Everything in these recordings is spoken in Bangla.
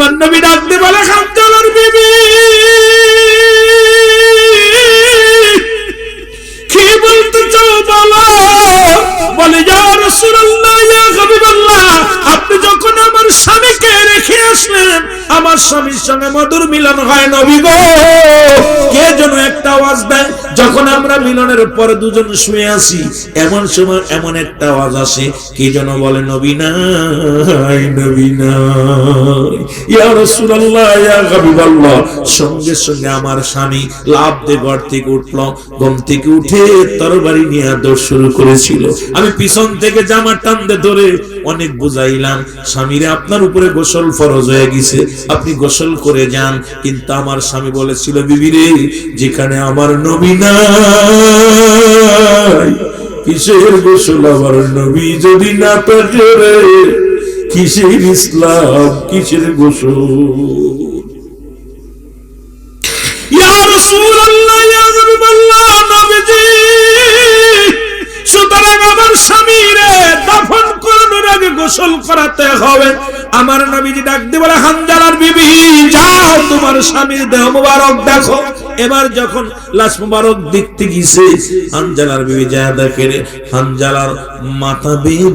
আমার নবী ডাকতে বলে, হানজালার বিবি কি বলতে চাও বলো। বলে, ইয়া রাসূলুল্লাহ, ইয়া হাবিবাল্লাহ, আপনি যখন আমার স্বামীকে রেখে আসলেন, আমার স্বামীর সঙ্গে মধুর মিলন হয় নবী গো। কে যেন একটা আওয়াজ দেয়, যখন আমরা মিলনের পর দুজন শুয়ে আছি, এমন সময় এমন একটা আওয়াজ আসে, কে যেন বলে, নবী নাই, নবী নাই। ইয়া রাসূলুল্লাহ, ইয়া হাবিবাল্লাহ। সঙ্গে সঙ্গে আমার স্বামী লাফ দিয়ে ঘর থেকে উঠল, ঘুম থেকে উঠে তরবারি নিয়ে দৌড় শুরু করেছিল। আমি পিছন থেকে জামা টানতে ধরে অনেক বুঝাইলাম, স্বামীরে আপনার উপরে গোসল ফরজ হয়ে গেছে, আপনি গোসল করে যান। কিন্তু আমার স্বামী বলেছিল, বিবি রে, যেখানে আমার নবী নাই, কিসের গোসল? আমার নবী যদি না থাকে রে, কিসের ইসলাম, কিসের গোসল? ইয়া রাসূলুল্লাহ, ইয়া হাবিবাল্লাহ, নবীজি, সুতরাং আমার স্বামীরে দাফন করানোর আগে গোসল করাতে হবে। আমার নবীজি ডাক দিয়ে বলে, হানজালার বিবি, যাও তোমার স্বামীর দেহ মুবারক দেখো। এবার যখন লাশ মুবারক দেখতে গিয়েছে, হানজালার বিবি যা দেখে, হানজালার মাথা বেয়ে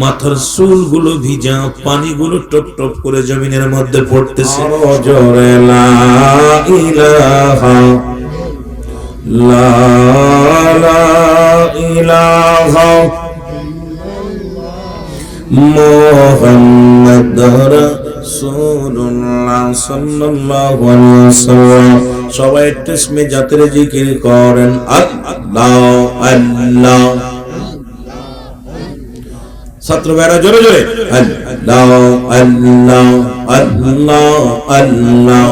মাথার চুলগুলো ভিজা, পানিগুলো টপ টপ করে জমিনের মধ্যে পড়তেছে। জোরে লা ইলাহা লা ইলাহা মুহাম্মাদুর রাসূলুল্লাহ সাল্লাল্লাহু আলাইহি ওয়াসাল্লাম। সবাই তসমি জাতের জিকির করেন, আল্লাহ আল্লাহ। ছাত্র ভাইরা জোরে জোরে, আল্লাহ আল্লাহ আল্লাহ আল্লাহ।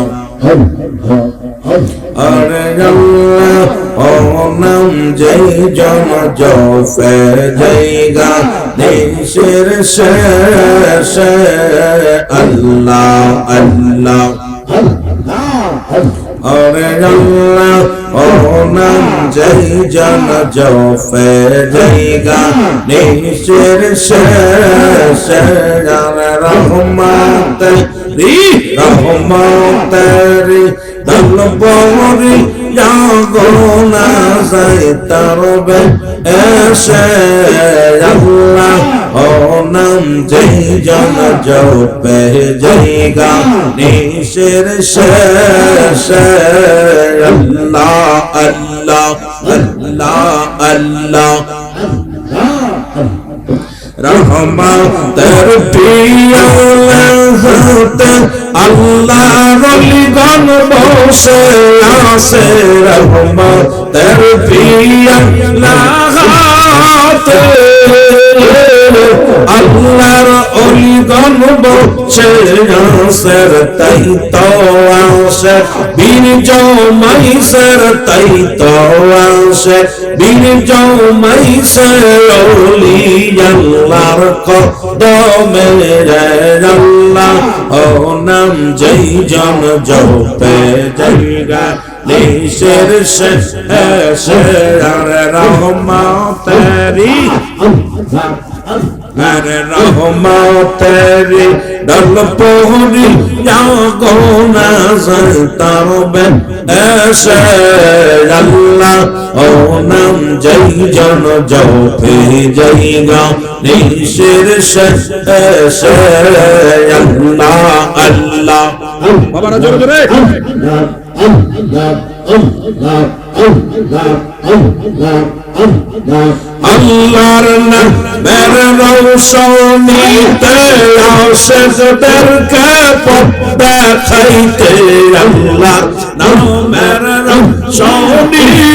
আরে আল্লাহ ও নাম যেই জন জফে জায়গা দেশের শেষে, আল্লাহ আল্লাহ। আরে আল্লাহ ও নাম যেই জন জফে জায়গা দেশের শেষে, রহমত রি রহমত রি দলবরি জাগোনা যায় তরবে এসে, আল্লাহ ও নাম যেই জন জপে জায়গা নিশের শেষে, আল্লাহ আল্লাহ আল্লাহ আল্লাহ। রহমতের পিয়ালাতে আল্লাহর ওলিগণ বসে আছে, রহমতের পিয়ালাতে আল্লাহর ওলিগণ বসে আছে, তাই তো আসে বীর জমাইসের, তাই তো আসে বীর জমাইসের ওলি আল্লাহর কদমে রে, আল্লাহ ও নাম যেই জন জপে জায়গা নিশের শেষে, রহমতেরি আরে রহমতেরি দলপরি জাগোনা যায় তরবে এসে, আল্লাহ ও নাম যেই জন জপে জায়গা নিশের শেষে, আল্লাহ আল্লাহ। বাবারা জোরে জোরে, আল্লাহর নামের রৌশনীতে আশিকদেরকে পথ দেখাইতে, আল্লাহর নামের রৌশনীতে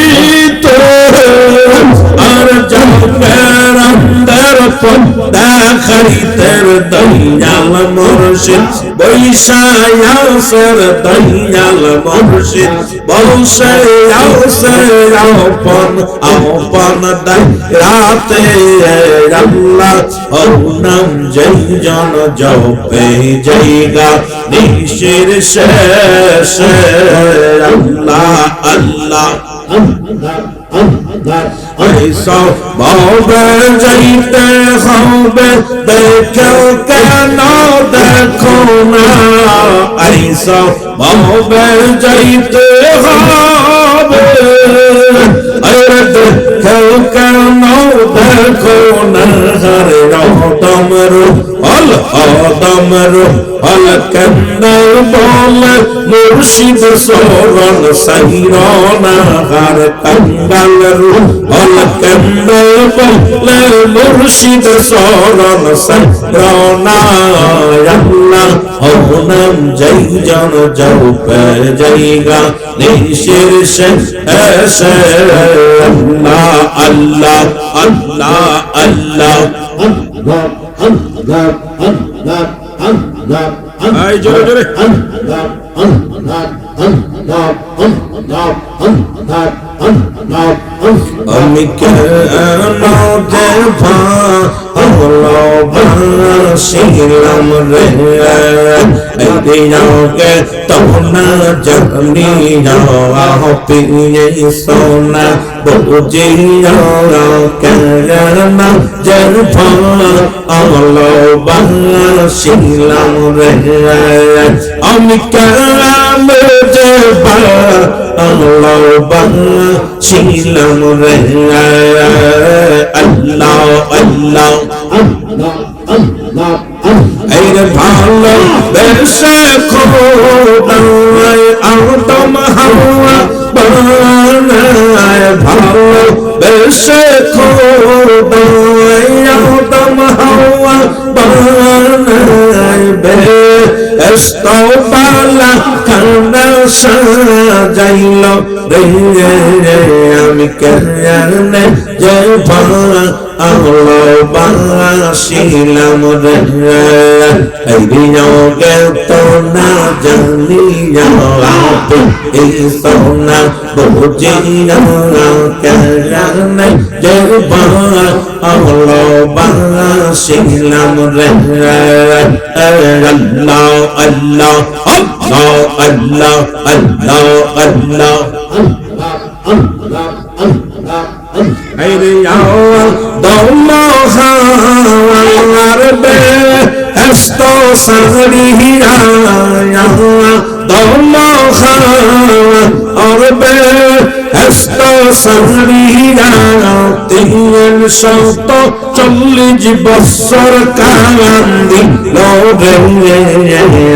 আর জানের আন্দার পথ দেখাইতে, দয়াল মুর্শিদ বৈশায়াসের, দয়াল মুর্শিদ বৈশায়াসে আপন আপন রাতে, আল্লাহ ও নাম যেই জন জপে জায়গা নিশের শেষে, আল্লাহ আল্লাহ। ऐसा भावे जाइते হবে দেখো কেন দেখো না ऐसा भावे जाइते হবে अरे देखो কেন দেখো না हरे रौतमरु अल आदमरु अल कंदर बोले मुर्शिद सोरन सहिरोना हर कंदलरु अल कंदर बोले मुर्शिद सोरन सहिरोना अल्लाह होनम जय जन जब पे जाएगा निशिर से ऐसे अल्लाह अल्लाह अल्लाह अल्लाह आई जोरे जोरे আমি কেন ভালোবাসিলাম রে দিয়াকে তোমরা জানি যাও পিয়ে সোনা বুঝিয়া কেন যে ভালোবাসিলাম রে আমি কেন যে ভালোবাসিলাম রে আল্লাহ আল্লাহ এই ভালো বেশে খোদায় আদম হাওয়া বানায় ভালো বেশে খোদায় আদম হাওয়া বানায় বেস্তবালা কানা সাজাইল রে আমি কেন যে ভালোবাসিলাম রে এই বিয়োগে তো না জানিয়া এই সোনা বুঝিয়া কেন যে ভালোবাসিলাম রে আল্লাহ আল্লাহ আল্লাহ আল্লাহ আল্লাহ আল্লাহ আরে আও দমা হাওয়ার বে এস্তো সারিয়া দমা হাওয়ার বে এস্তো সারিয়া 340 বছর কান্দি লোরে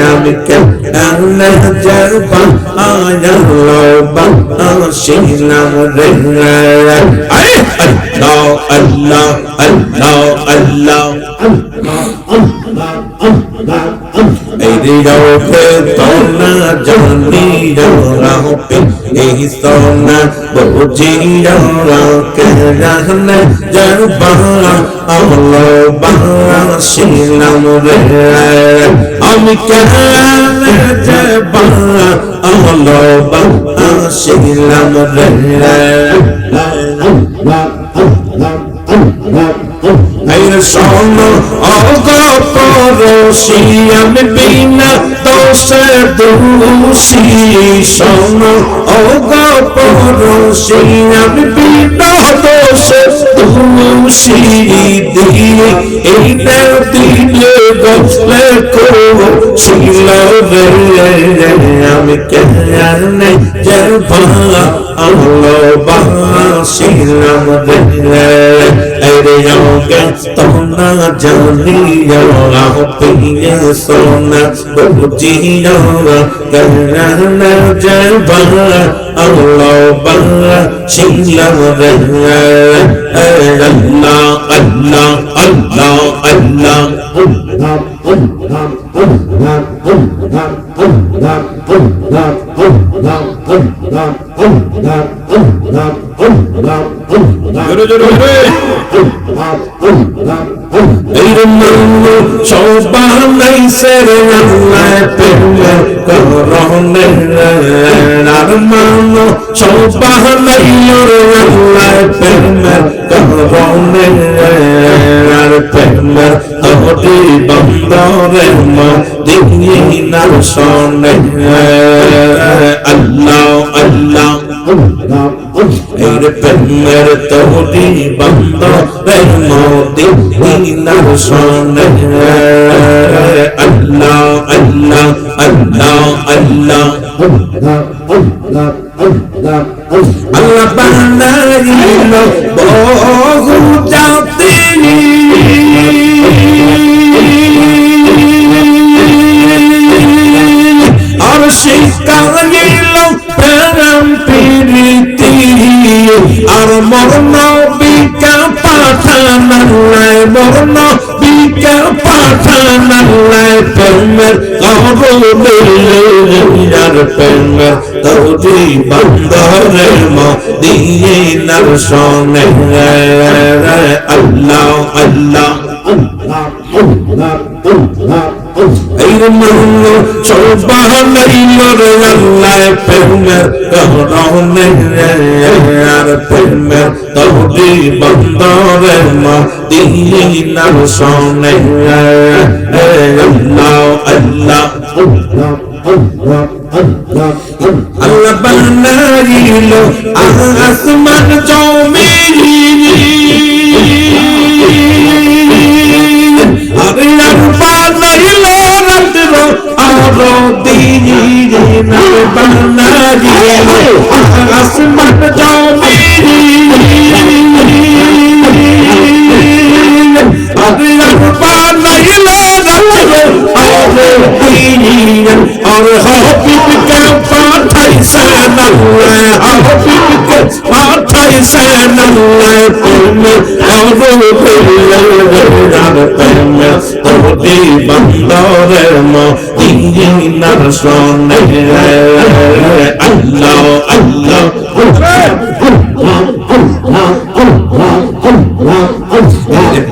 আমি কেন জরবা আয়াল্লাহবাসিলাম রে আল্লাহ আল্লাহ আল্লাহ আল্লাহ এই দিওকে তোনা জানিয়া রাহপে এই সোনা বুঝিয়া কেন জরবা আল্লাহবাসিলাম রে আমি কেন জরবা আল্লাহবাসিলাম রে আইরে সোনা অগপরশি আমি বিনা দোষে দোষী সোনা অগপরশি আমি বিনা দোষে দোষী দিয়ে এই দিলে গছলে কো ছিল রে আমি কেন যে ভালোবাসিলাম রে আরে যোগে তোমরা জানিয়া পিয়ে সোনা বুঝিয়া কেন যে ভালোবাসিলাম রে আল্লাহ আল্লাহ আল্লাহ আল্লাহ জোরে জোরে সবাই সেরে আল্লাহ প্রেমে করনে আর মানো সবাই আল্লাহ প্রেমে করনে আর প্রেমে তোরে বন্দরে মদিনা শোনে আল্লাহ আল্লাহ প্রেমের তরি বন্দরের মদিনার সনে আল্লাহ আল্লাহ আল্লাহ আল্লাহ আল্লাহ বানাইল বহু জাতি আর শিখাইল প্রেম প্রীতি আর মরণ বিকা পাঠানাল্লাহ মরণ বিকা পাঠানাল্লাহ প্রেমের করুণে আর প্রেমের তরি বন্দরের মদিনার সনে আল্লাহ আল্লাহ এই মন সোবানাইল রে আল্লাহ প্রেমের করুণে আর প্রেমের তরি বন্দরের মদিনার সনে আল্লাহ আল্লাহ আল্লাহ বানাইল আসমান জমিন আল্লাহ বানাইল রাত্র আর দিন বানাইল আসমান জমিন আল্লাহ বানাইল রাত্র আর দিন और हबीब के पाठाइसे नल्ले हबीब के पाठाइसे नल्ले तुम और बिल्लाह तुम तोरी बंदरे मदीनार सने अल्लाह अल्लाह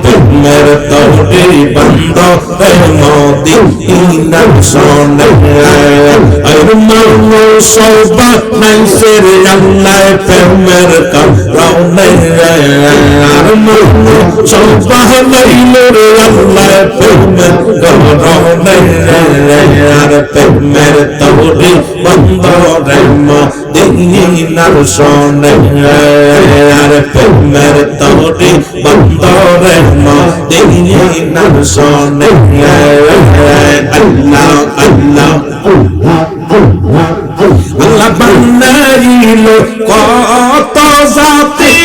प्रेमेर तोरी बंदरे मदीनार सने আর মনো সোবা নাই সেরে আল্লাহ প্রেমের করুণে আর মনো সোবা নাইল রে আল্লাহ প্রেমের করুণে আর প্রেমের তরি বন্দরের মদিনার সনে আর প্রেমের তরি বন্দরের মদিনার সনে আল্লাহ আল্লাহ আল্লাহ বানাইল কত জাতি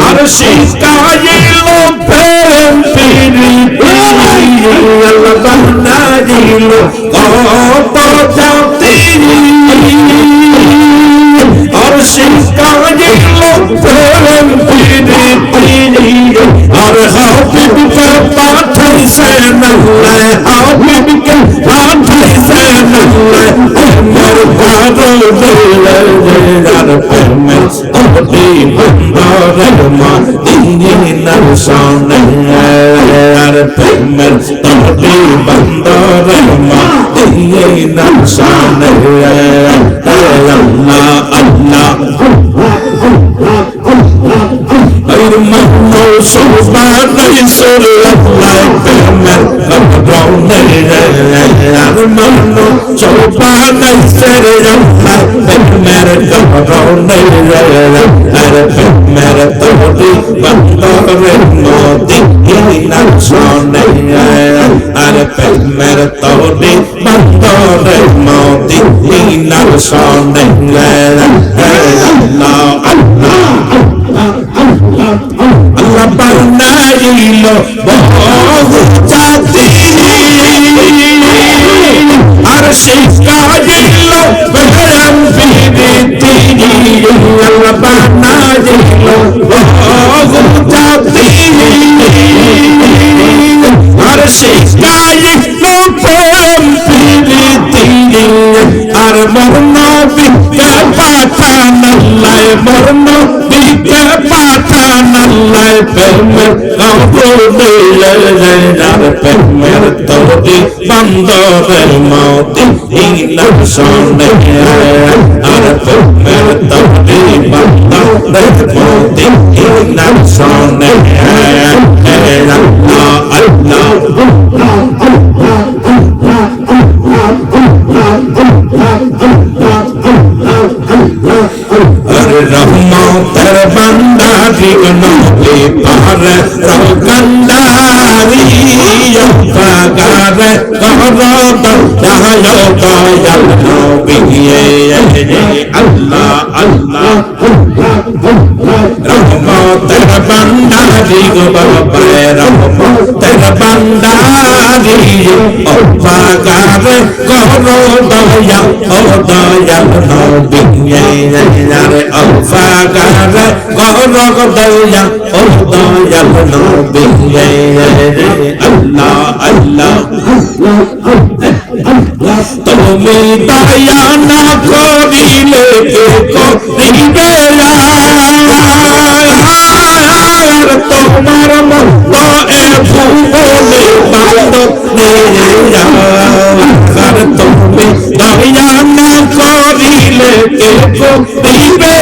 আর শিখাইল প্রেম প্রীতি আল্লাহ বানাইল কত জাতি আর শিখাইল প্রেম প্রীতি আর হাবিবকে পাঠাইছে আল্লাহ হাবিবকে পাঠাইছে আল্লাহ আমার আর প্রেমের তরি বন্দরের মদিনার সনে আর প্রেমের তরি বন্দরের মদিনার সনে আল্লাহ আল্লাহ আর মনো সুবহানাই সুরে আল্লাহ প্রেমের করুণে আর মনো সুবহানাই সুরে আল্লাহ প্রেমের করুণে আর প্রেমের তরি বন্দরের মদিনার সনে আর প্রেমের তরি বন্দরের মদিনার সনে আল্লাহ আল্লাহ আল্লাহ বানাইল বহু জাতি আর শিখাইল প্রেম প্রীতি আল্লাহ বানাইল বহু জাতি আর শিখাইল প্রেম প্রীতি আর মরণ বিকে পাঠানাল্লাহ মরণ বিকে পাঠানাল্লাহ প্রেমের করুণে আর প্রেমের তরি বন্দরের মদিনার সনে আর প্রেমের তরি বন্দরের মদিনার সনে আল্লাহ আল্লাহ নবী পারে রকান্দারি পাগারে গরদ দাহায় দয়াল নবী আল্লাহ আল্লাহ রহমতের বান্দারি গো বাবা রহমতের বান্দারি ও পাগারে গরদ দয়া ও দয়াল নবী রে ও পাগারে গরদ দয়া ও দয়াল নবী আল্লাহ আল্লাহ তুমি দয়া না করিলে কে করিবে তোমার মত এ ভুবনে বান্ধব তুমি দয়া না করিলে কে করিবে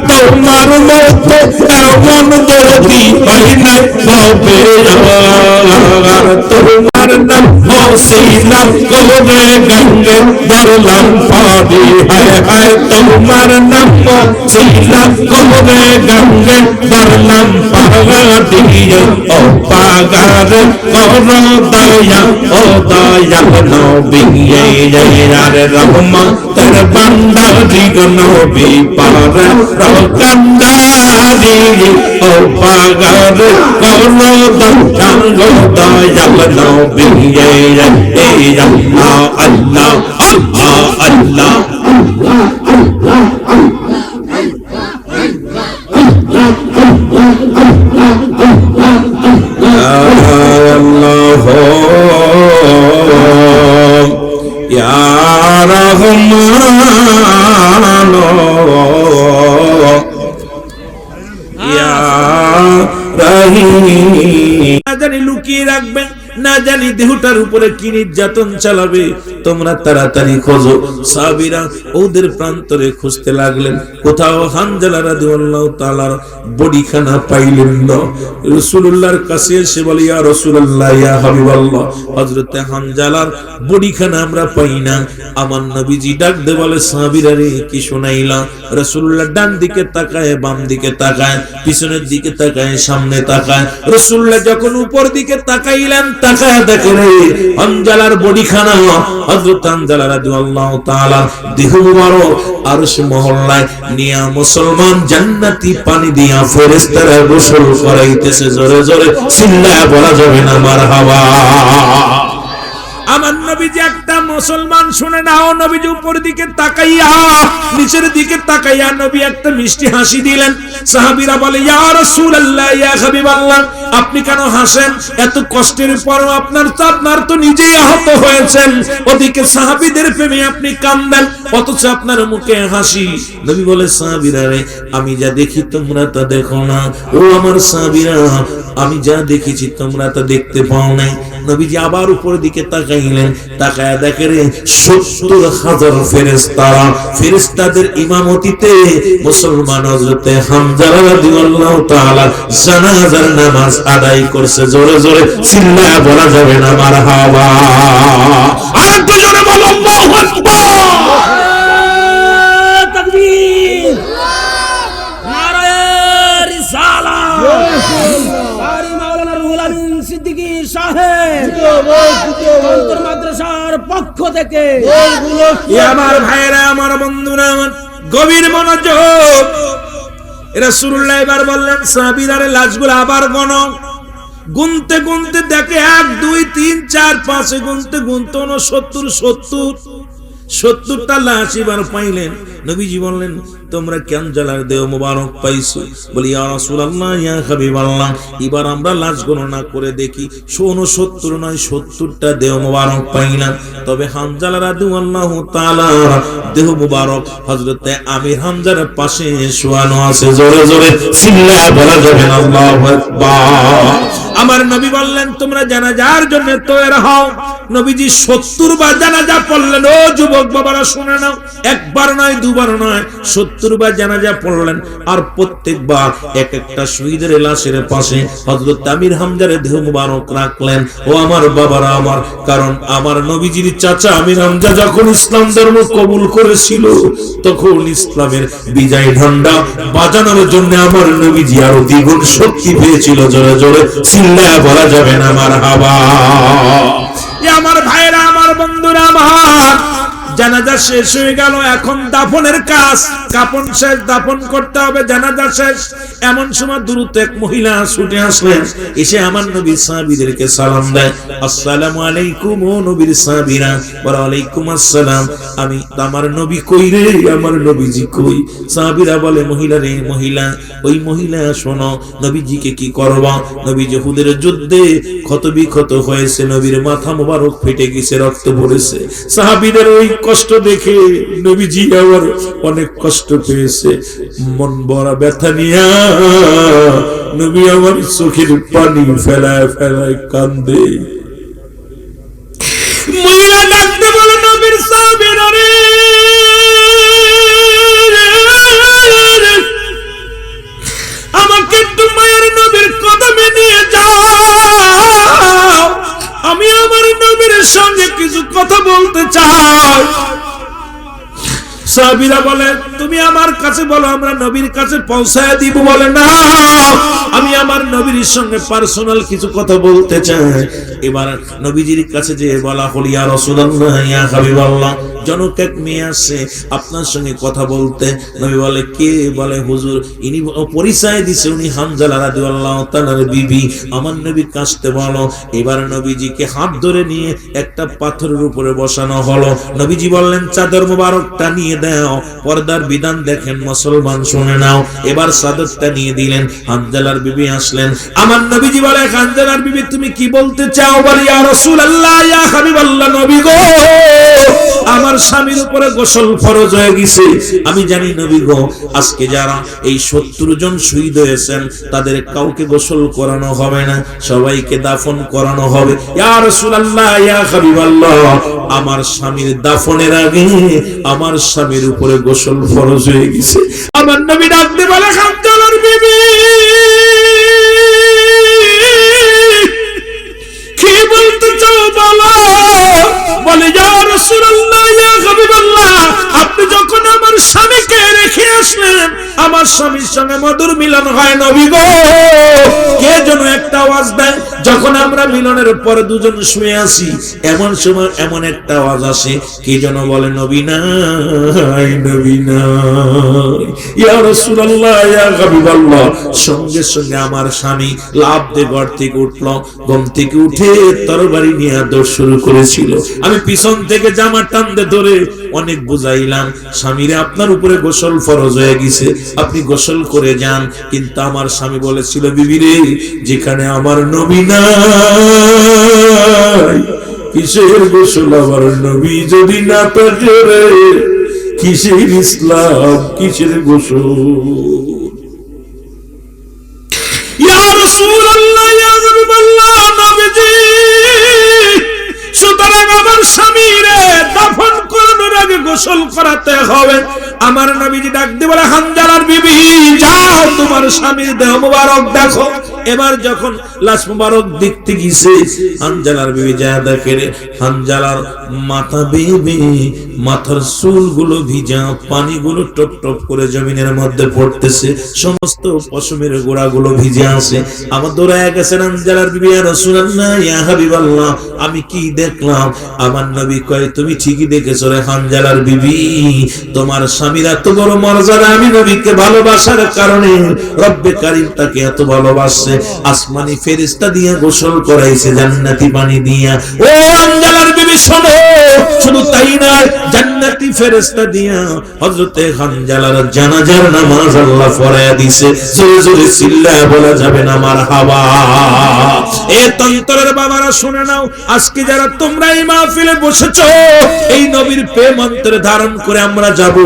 তোমার মত এমন দরদি হয় না হবে তোমার নাম হসিলাম করে গঙ্গে বললাম পাবি হায় হায় তোমার নাম হসিলাম করে গঙ্গে বললাম পাবি ও পাগারে কর দয়া ও দয়া নবী রে রহমতের বান্দারি নবী পারে রকান্দারি ও পাগারে কর দয়া নবী আল্লাহ আল্লাহ আল্লাহ আল্লাহ আল্লাহ ইয়া রহমান ইয়া রহিম না জানি লুকিয়ে রাখবেন না জানি দেহটার উপরে কি নির্যাতন চালাবে তোমরা তাড়াতাড়ি খোঁজো সাহাবীরা ওদের প্রান্তরে খুঁজতে লাগলেন কোথাও হানজালা রাদিয়াল্লাহু তাআলার বডিখানা পাইলেন না রাসূলুল্লাহর কাছে এসে বলে ইয়া রাসূলুল্লাহ ইয়া হাবিবাল্লাহ হযরতে হানজালার বডিখানা আমরা পাই না আমার নবীজি ডাক দে বলে সাহাবীরা রে কি শুনাইলা রাসূলুল্লাহ ডান দিকে তাকায় বাম দিকে তাকায় পিছনের দিকে তাকায় সামনে তাকায় রাসূলুল্লাহ যখন উপর দিকে তাকাইলেন তাকায় দেখে রে হানজালার বডিখানা হযরত হানজালা রাদিয়াল্লাহু তাআলা দেহ মুবারক আরশ মহল্লায় নিয়া মুসলমান জান্নাতি পানি দিয়া ফেরেশতারা গোসল করাইতেছে জোরে জোরে চিল্লায়া বলা যাবে না মারহাবা আমার নবীজি একটা মুসলমান শুনে নাও নবীজি উপর দিকে তাকাইয়া নিচের দিকে তাকাইয়া নবী একটা মিষ্টি হাসি দিলেন সাহাবীরা বলে ইয়া রাসূলুল্লাহ ইয়া হাবিবাল্লাহ আপনি কেন হাসেন এত কষ্টের পরও আপনার তো নিজেই আহত হয়েছেন ওদিকে সাহাবীদের প্রেমে আপনি কাঁদেন অথচ আপনার মুখে হাসি নবী বলে সাহাবীরা রে আমি যা দেখি তোমরা তা দেখো না ও আমার সাহাবীরা আমি যা দেখেছি তোমরা তা দেখতে পাও নাই নবীজি আবার উপর দিকে তাকাইলেন তাকায়া দেখে রে ৭০,০০০ ফেরেশতাদের ইমামতিতে মুসলমান হযরতে হামজা রাদিয়াল্লাহু তাআলা জানাজার নামাজ আদায় করছে জোরে জোরে চিল্লায়া বলা যাবে না মারহাবা আর একটু জোরে বলো আল্লাহু আকবার তাকবীর নারায়ে রিসালাত আরে মাওলানা রুহুল আমিন সিদ্দিকী সাহেব অন্তর মাদ্রাসার পক্ষ থেকে আমার ভাইরা আমার বন্ধুরা আমার গভীর মনোযোগ রাসূলুল্লাহ এবার বললেন সাহাবীরা লাশগুলো আবার গণো গুনতে গুনতে দেখে 1 2 3 4 5 গুনতে গুনতে 70টা লাশ এবার পাইলেন নবীজি বললেন তোমরা কেন জালার দেহ মোবারক পাইছো বলি ইয়া রাসূলুল্লাহ ইয়া হাবিবাল্লাহ এবার আমরা লাশ গণনা করে দেখি 69 নয় 70টা দেহ মোবারক পাইলাম তবে হামজা রাদিয়াল্লাহু তাআলা দেহ মোবারক হযরতে আমির হামজার পাশে শোয়ানো আছে জোরে জোরে চিল্লায়া বলা যাবে না আল্লাহু আকবার আমার নবী বললেন তোমরা জানাজার জন্য তৈরি হও নবীজি 70 বার জানাজা পড়লেন। ও যুবক বাবারা শুনে নাও, একবার নয় দুবার নয়, 70 বার জানাজা পড়লেন। আর প্রত্যেকবার এক একটা শহীদের লাশের পাশে হযরত আমির হামজার দেহ মুবারক রাখলেন। ও আমার বাবারা আমার, কারণ আমার নবীজির চাচা আমির হামজা যখন ইসলাম ধর্ম কবুল করেছিল, তখন ইসলামের বিজয় ঝান্ডা বাজানোর জন্য আমার নবীজি আরো দ্বিগুণ শক্তি পেয়েছিল। জোরে জোরে চিল্লায়া বলা যাবে না মারহাবা। আমার ভাইরা, আমার বন্ধুরা আমার, জানাজা শেষ হয়ে গেল, এখন দাফনের কাজ। কাফন শেষ, দাফন করতে হবে, জানাজা শেষ। এমন সময় দ্রুত এক মহিলা ছুটে আসলেন, এসে আমার নবী সাহাবীদেরকে সালাম দেয়। আসসালামু আলাইকুম। ও নবীর সাহাবীরা, ওয়া আলাইকুম আসসালাম। আমি আমার নবী কই রে, আমার নবীজি কই? সাহাবীরা বলে, মহিলা রে মহিলা, ওই মহিলা শোনো, নবীজিকে কি করবা? নবীজি হুদের যুদ্ধে ক্ষতবিক্ষত হয়েছে, নবীর মাথা মোবারক ফেটে গেছে, রক্ত পড়েছে। সাহাবীদের ওই কষ্ট দেখে নবীজি আবার অনেক কষ্ট পেয়েছে, মন বড় ব্যথা নিয়ে নবী আমার চোখের পানি ফেলায় ফেলায় কান্দে। মহিলা ডাকতে বলে, নবীর সাহাবীরা রে, আমাকে একটু মায়ের নবীর কদমে নিয়ে যাও, আমি আমার নবীর সঙ্গে কিছু কথা বলতে চাই। সাহাবীরা বলে, তুমি আমার কাছে বলো, আমরা নবীর কাছে পৌঁছায় দিব। বলে, না, আমি আমার নবীর সঙ্গে পার্সোনাল কিছু কথা বলতে চাই। এবার নবীজির কাছে যে বলা হল, ইয়া রাসূলুল্লাহ, ইয়া হাবিবাল্লাহ, জনক এক মেয়ে আসে আপনার সঙ্গে কথা বলতে। নবী বলে, কে? বলে, হুজুর, ইনি পরিচয় দিছে, উনি হামজালা রাদিয়াল্লাহু তাআলার বিবি। আমার নবী কাছতে বলো। এবার নবীজিকে হাত ধরে নিয়ে একটা পাথরের উপরে বসানো হলো। নবীজি বললেন, চাদর মোবারকটা নিয়ে দাও। পর্দার বিধান দেখেন মুসলমান, শুনে নাও। এবার চাদরটা নিয়ে দিলেন। হামজালার বিবি আসলেন। আমার নবীজি বলে, হামজালার বিবি, তুমি কি বলতে চাও? বলে, ইয়া রাসূলুল্লাহ, ইয়া হাবিবাল্লাহ, নবী গো, আমার স্বামীর উপরে গোসল ফরজ হয়ে গেছে। আমি জানি নবী গো, আজকে যারা এই 70 জন শহীদ হয়েছেন, তাদের কাউকে গোসল করানো হবে না, সবাইকে দাফন করানো হবে। ইয়া রাসূলুল্লাহ, ইয়া হাবিবাল্লাহ, আমার স্বামীর দাফনের আগে আমার স্বামীর উপরে গোসল ফরজ হয়ে গেছে। আমার নবী ডাকতে বলে, হামজালার বিবি, কি বলতে চাও বলো? বলে, ইয়া রাসূলুল্লাহ, ইয়া হাবিবাল্লাহ, আপনি যখন আমার স্বামীকে রেখে আসলেন, আমার স্বামীর সঙ্গে মধুর মিলন হয় নবী গো। কে যেন একটা আওয়াজ দেয়, যখন আমরা মিলনের পর দুজন শুয়ে আছি, এমন সময় এমন একটা আওয়াজ আসে, কে যেন বলে, নবী নাই, নবী নাই। ইয়া রাসূলুল্লাহ, ইয়া হাবিবাল্লাহ, সঙ্গে সঙ্গে আমার স্বামী লাফ দিয়ে ঘর থেকে উঠল। ঘুম থেকে উঠে তরবারি নিয়ে দৌড় শুরু করেছিল। আমি পিছন থেকে জামা টানতে ধরে অনেক বুঝাইলাম, স্বামীরে আপনার উপরে গোসল ফরজ হয়ে গেছে, আপনি গোসল করে যান। কিন্তু আমার স্বামী বলেছিল, বিবি রে, যেখানে আমার নবী নাই, কিসের গোসল? আমার নবী যদি না থাকে রে, কিসের ইসলাম, কিসের গোসল? ইয়া রাসূলুল্লাহ, ইয়া হাবিবাল্লাহ, নবীজি, সুতরাং আমার স্বামীরে দাফন করানোর আগে গোসল করাতে হবে। আমার নবীজি ডাক দিয়ে বলে, হামজালার বিবি, যাও তোমার স্বামীর দেহ মুবারক দেখো। এবার যখন লাশ মুবারক দেখতে গেছে, হামজালার বিবি যা দেখে, হামজালার মাথা বেয়ে মাথার চুলগুলো ভিজা, পানিগুলো টপ টপ করে জমিনের মধ্যে পড়তেছে, সমস্ত পশমের গোড়াগুলো ভিজে আছে। আমার দৌড়ায় গেছেন হামজালার বিবি, ইয়া রাসূলুল্লাহ, ইয়া হাবিবাল্লাহ, আমি কি দেখলাম? আমার নবী কয়, তুমি ঠিকই দেখেছো রে হামজালার বিবি, তোমার স্বামীর এত বড় মর্যাদা। আমি নবীকে ভালোবাসার কারণে রব্বে কারীম তাকে এত ভালোবাসে, আসমানি ফেরেশতা দিয়ে গোসল করাইছে জান্নাতি পানি দিয়া। ও হামজালার বিবি শোনো, শুধু তাই না, জান্নাতি ফেরেশতা দিয়া হযরতে হামজালার জানাজার নামাজ আল্লাহ পড়ায়া দিয়েছে। জোরে জোরে চিল্লায়া বলা যাবে না মারহাবা। এ তন্তরের বাবারা শুনে নাও, আজকে যারা তোমরা এই মাহফিলে বসেছো, এই নবীর প্রেম অন্তরে ধারণ করে আমরা যাব।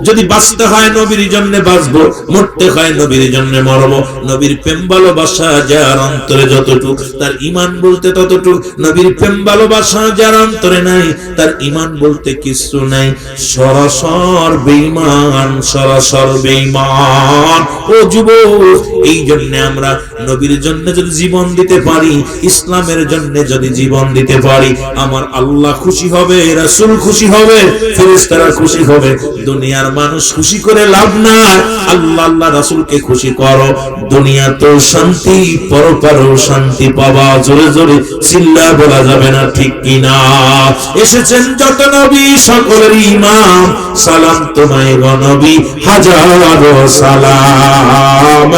যদি বাঁচতে হয় নবীর জন্য বাঁচবো, মরতে হয় নবীর জন্য মরবো। নবীর প্রেম ভালোবাসা ভালোবাসা যার অন্তরে যতটুক, তার ঈমান বলতে ততটুক। নবীর প্রেম ভালোবাসা যার অন্তরে নাই, তার ঈমান বলতে কিছু নাই। সরাসর বেঈমান, সরাসর বেঈমান। ও যুবক, এই জন্য আমরা নবীর জন্য যদি জীবন দিতে পারি, ইসলামের জন্য যদি জীবন দিতে পারি, আমার আল্লাহ খুশি হবে, রাসূল খুশি হবে, ফেরেশতারা খুশি হবে। দুনিয়ার মানুষ খুশি করে লাভ নাই, আল্লাহ আল্লাহ রাসূলকে খুশি করো। দুনিয়াতেও শান্তি, পরপারেও শান্তি পাবা। জোরে জোরে চিল্লা বলা যাবে না, ঠিক কিনা? এসেছেন যত নবী সকলের ইমাম, সালাম তোমায় গো নবী, হাজারো সালাম।